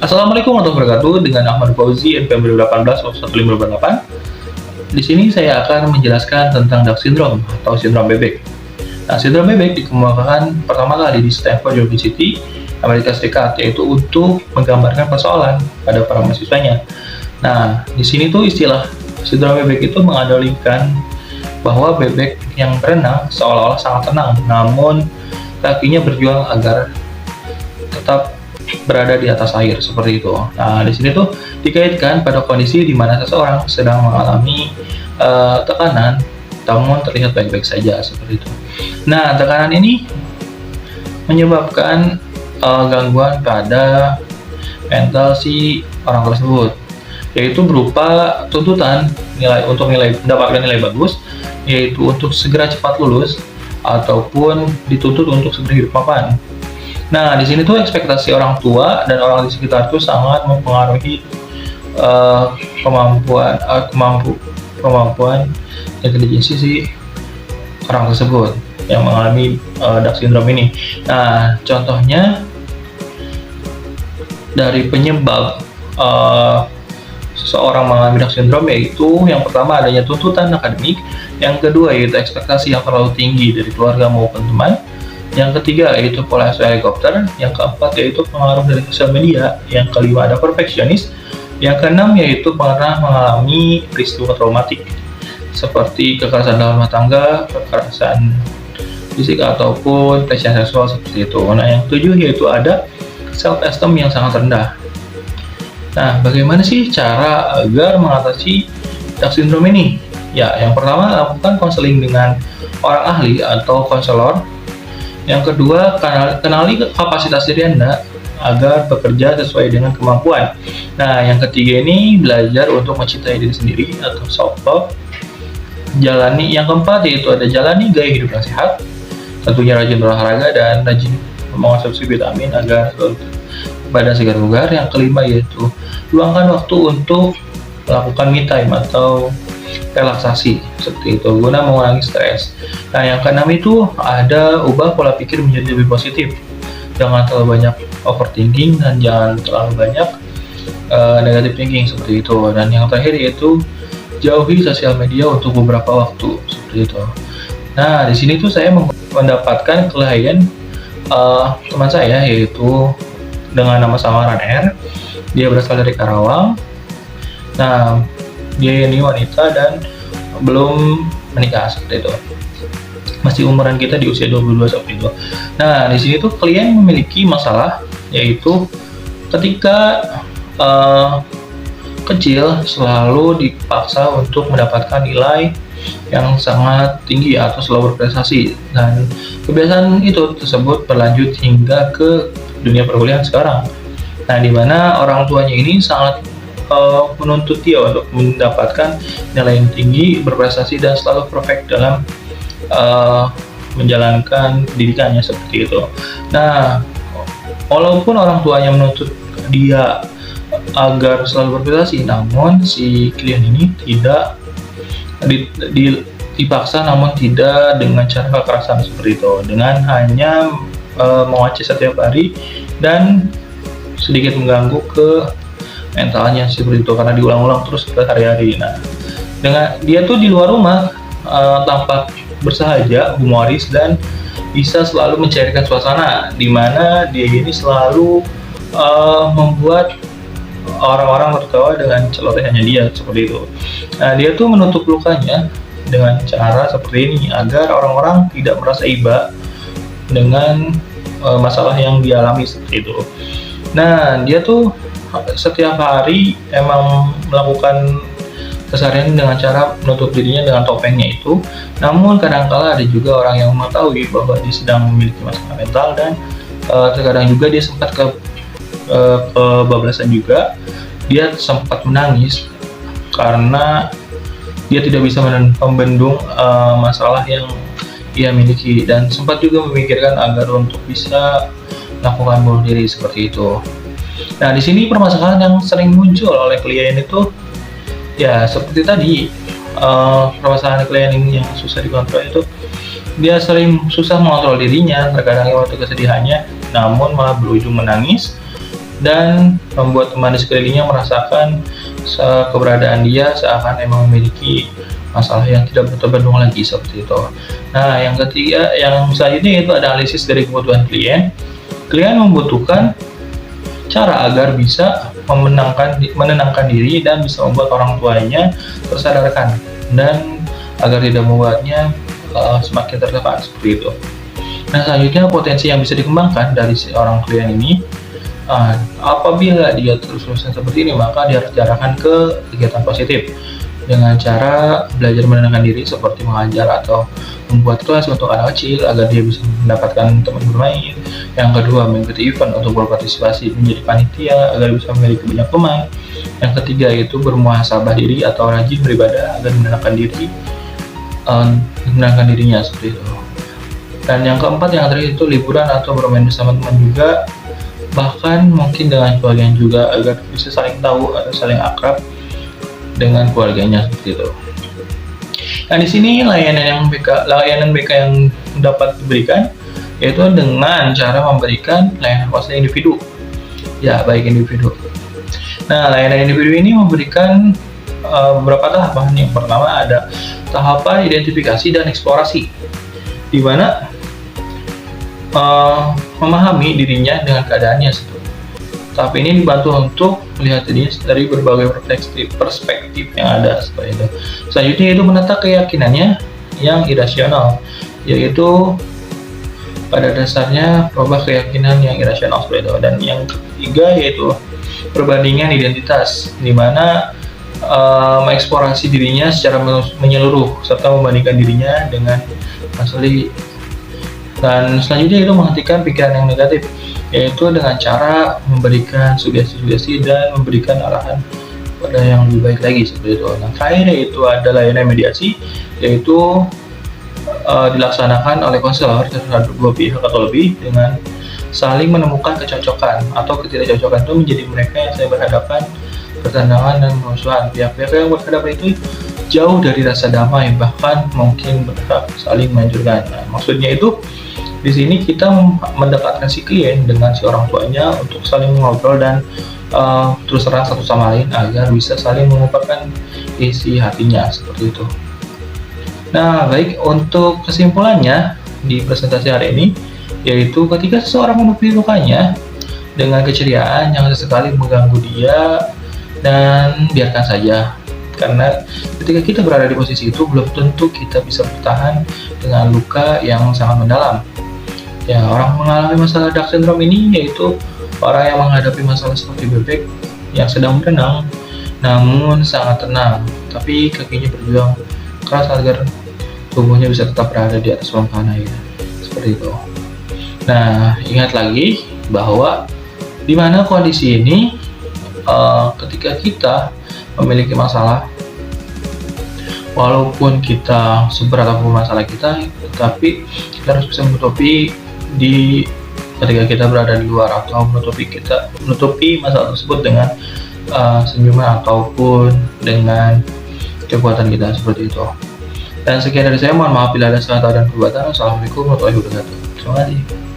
Assalamualaikum warahmatullahi wabarakatuh. Dengan Ahmad Fauzi, NPM 2018-1588. Di sini saya akan menjelaskan tentang Down syndrome atau sindrom bebek. Nah, sindrom bebek dikemukakan pertama kali di Stanford University, Amerika Serikat, yaitu untuk menggambarkan persoalan pada para mahasiswanya. Nah, di sini tuh istilah sindrom bebek itu menganalogikan bahwa bebek yang berenang seolah-olah sangat tenang, namun kakinya berjuang agar tetap berada di atas air seperti itu. Nah, di sini tuh dikaitkan pada kondisi di mana seseorang sedang mengalami tekanan, namun terlihat baik-baik saja seperti itu. Nah, tekanan ini menyebabkan gangguan pada mental si orang tersebut, yaitu berupa tuntutan mendapatkan nilai bagus, yaitu untuk segera cepat lulus ataupun dituntut untuk segera hidup mapan. Nah, di sini tuh ekspektasi orang tua dan orang di sekitar tuh sangat mempengaruhi kemampuan intelijensi si orang tersebut yang mengalami Down syndrome ini. Nah, contohnya dari penyebab seseorang mengalami Down syndrome yaitu yang pertama adanya tuntutan akademik, yang kedua yaitu ekspektasi yang terlalu tinggi dari keluarga maupun teman, yang ketiga yaitu pola asuh helikopter, yang keempat yaitu pengaruh dari sosial media, yang kelima ada perfeksionis, yang keenam yaitu pernah mengalami peristiwa traumatik seperti kekerasan dalam rumah tangga, kekerasan fisik ataupun pelecehan seksual seperti itu. Nah, yang ketujuh yaitu ada self esteem yang sangat rendah. Nah, bagaimana sih cara agar mengatasi Down syndrome ini? Ya, yang pertama lakukan konseling dengan orang ahli atau konselor. Yang kedua, kenali kapasitas diri Anda agar bekerja sesuai dengan kemampuan. Nah, yang ketiga ini belajar untuk mencintai diri sendiri atau self-love. Yang keempat yaitu ada jalani gaya hidup yang sehat, tentunya rajin berolahraga dan rajin mengonsumsi vitamin agar badan segar bugar. Yang kelima yaitu luangkan waktu untuk melakukan me time atau relaksasi seperti itu guna mengurangi stres. Nah, yang keenam itu ada ubah pola pikir menjadi lebih positif. Jangan terlalu banyak overthinking dan jangan terlalu banyak negative thinking seperti itu. Dan yang terakhir yaitu jauhi sosial media untuk beberapa waktu seperti itu. Nah, di sini tuh saya mendapatkan klien teman saya yaitu dengan nama samaran R. Dia berasal dari Karawang. Nah, dia ini wanita dan belum menikah seperti itu. Masih umuran kita di usia 22 seperti itu. Nah, di sini tuh klien memiliki masalah yaitu ketika kecil selalu dipaksa untuk mendapatkan nilai yang sangat tinggi atau selalu berprestasi, dan kebiasaan itu tersebut berlanjut hingga ke dunia perkuliahan sekarang. Nah, di mana orang tuanya ini sangat menuntut dia untuk mendapatkan nilai yang tinggi, berprestasi dan selalu perfect dalam menjalankan pendidikannya seperti itu. Nah, walaupun orang tuanya menuntut dia agar selalu berprestasi, namun si klien ini tidak dipaksa, namun tidak dengan cara kekerasan seperti itu, dengan hanya mengoceh setiap hari dan sedikit mengganggu ke mentalnya seperti itu karena diulang-ulang terus berhari-hari. Nah, dengan dia tuh di luar rumah tampak bersahaja, humoris dan bisa selalu mencairkan suasana, di mana dia ini selalu membuat orang-orang tertawa dengan celotehannya dia seperti itu. Nah, dia tuh menutup lukanya dengan cara seperti ini agar orang-orang tidak merasa iba dengan masalah yang dialami seperti itu. Nah, dia tuh setiap hari emang melakukan keseharian dengan cara menutup dirinya dengan topengnya itu. Namun kadangkala ada juga orang yang mengetahui bahwa dia sedang memiliki masalah mental dan terkadang juga dia sempat kebablasan juga. Dia sempat menangis karena dia tidak bisa membendung masalah yang ia miliki, dan sempat juga memikirkan agar untuk bisa melakukan bunuh diri seperti itu. Nah, di sini permasalahan yang sering muncul oleh klien itu ya seperti tadi, permasalahan klien yang susah dikontrol itu dia sering susah mengontrol dirinya, terkadang waktu kesedihannya, namun malah berujung menangis dan membuat teman di sekelilingnya merasakan keberadaan dia seakan emang memiliki masalah yang tidak terbendung lagi seperti itu. Nah, yang ketiga, yang selanjutnya itu ada analisis dari kebutuhan klien. Klien membutuhkan cara agar bisa menenangkan diri dan bisa membuat orang tuanya tersadarkan dan agar tidak membuatnya semakin tertekan seperti itu. Nah, selanjutnya potensi yang bisa dikembangkan dari seorang klien ini, apabila dia terus-terusan seperti ini, maka dia harus diarahkan ke kegiatan positif dengan cara belajar menenangkan diri seperti mengajar atau membuat kelas untuk anak kecil agar dia bisa mendapatkan teman bermain. Yang kedua, mengikuti event untuk berpartisipasi menjadi panitia agar bisa memiliki banyak teman. Yang ketiga itu bermuhasabah diri atau rajin beribadah agar menenangkan dirinya seperti itu. Dan yang keempat, yang terakhir itu liburan atau bermain bersama teman juga, bahkan mungkin dengan keluarganya juga agar bisa saling tahu atau saling akrab dengan keluarganya seperti itu. Nah, di sini layanan BK yang dapat diberikan yaitu dengan cara memberikan layanan konseling individu. Ya, baik individu. Nah, layanan individu ini memberikan beberapa tahapan. Yang pertama ada tahapan identifikasi dan eksplorasi, di mana memahami dirinya dengan keadaannya. Tahap ini dibantu untuk melihat dirinya dari berbagai perspektif yang ada seperti itu. Selanjutnya itu menata keyakinannya yang irasional, yaitu pada dasarnya merubah keyakinan yang irasional seperti itu. Dan yang ketiga yaitu perbandingan identitas, di mana mengeksplorasi dirinya secara menyeluruh serta membandingkan dirinya dengan asli. Dan selanjutnya itu menghentikan pikiran yang negatif, yaitu dengan cara memberikan sugesti-sugesti dan memberikan arahan pada yang lebih baik lagi seperti itu. Nah, terakhir yaitu ada layanan mediasi, yaitu dilaksanakan oleh konselor terhadap dua pihak atau lebih dengan saling menemukan kecocokan atau ketidakcocokan itu menjadi mereka yang saya berhadapan, bertentangan dan permusuhan. Pihak-pihak yang berhadapan itu jauh dari rasa damai, bahkan mungkin berhak saling menghancurkan. Nah, maksudnya itu di sini kita mendekatkan si klien dengan si orang tuanya untuk saling mengobrol dan terus terang satu sama lain agar bisa saling mengungkapkan isi hatinya seperti itu. Nah, baik, untuk kesimpulannya di presentasi hari ini, yaitu ketika seseorang menutupi lukanya dengan keceriaan, jangan sesekali mengganggu dia dan biarkan saja. Karena ketika kita berada di posisi itu, belum tentu kita bisa bertahan dengan luka yang sangat mendalam. Ya, orang mengalami masalah dark syndrome ini yaitu orang yang menghadapi masalah seperti bebek yang sedang berenang, namun sangat tenang, tapi kakinya berjuang keras agar tubuhnya bisa tetap berada di atas permukaan air. Seperti itu. Nah, ingat lagi bahwa di mana kondisi ini ketika kita memiliki masalah, walaupun kita seberat apapun masalah kita, tetapi kita harus bisa menutupi ketika kita berada di luar atau menutupi masalah tersebut dengan senyuman ataupun dengan kekuatan kita seperti itu. Dan sekian dari saya, mohon maaf bila ada salah dan perbuatan. Assalamualaikum warahmatullahi wabarakatuh. Terima kasih.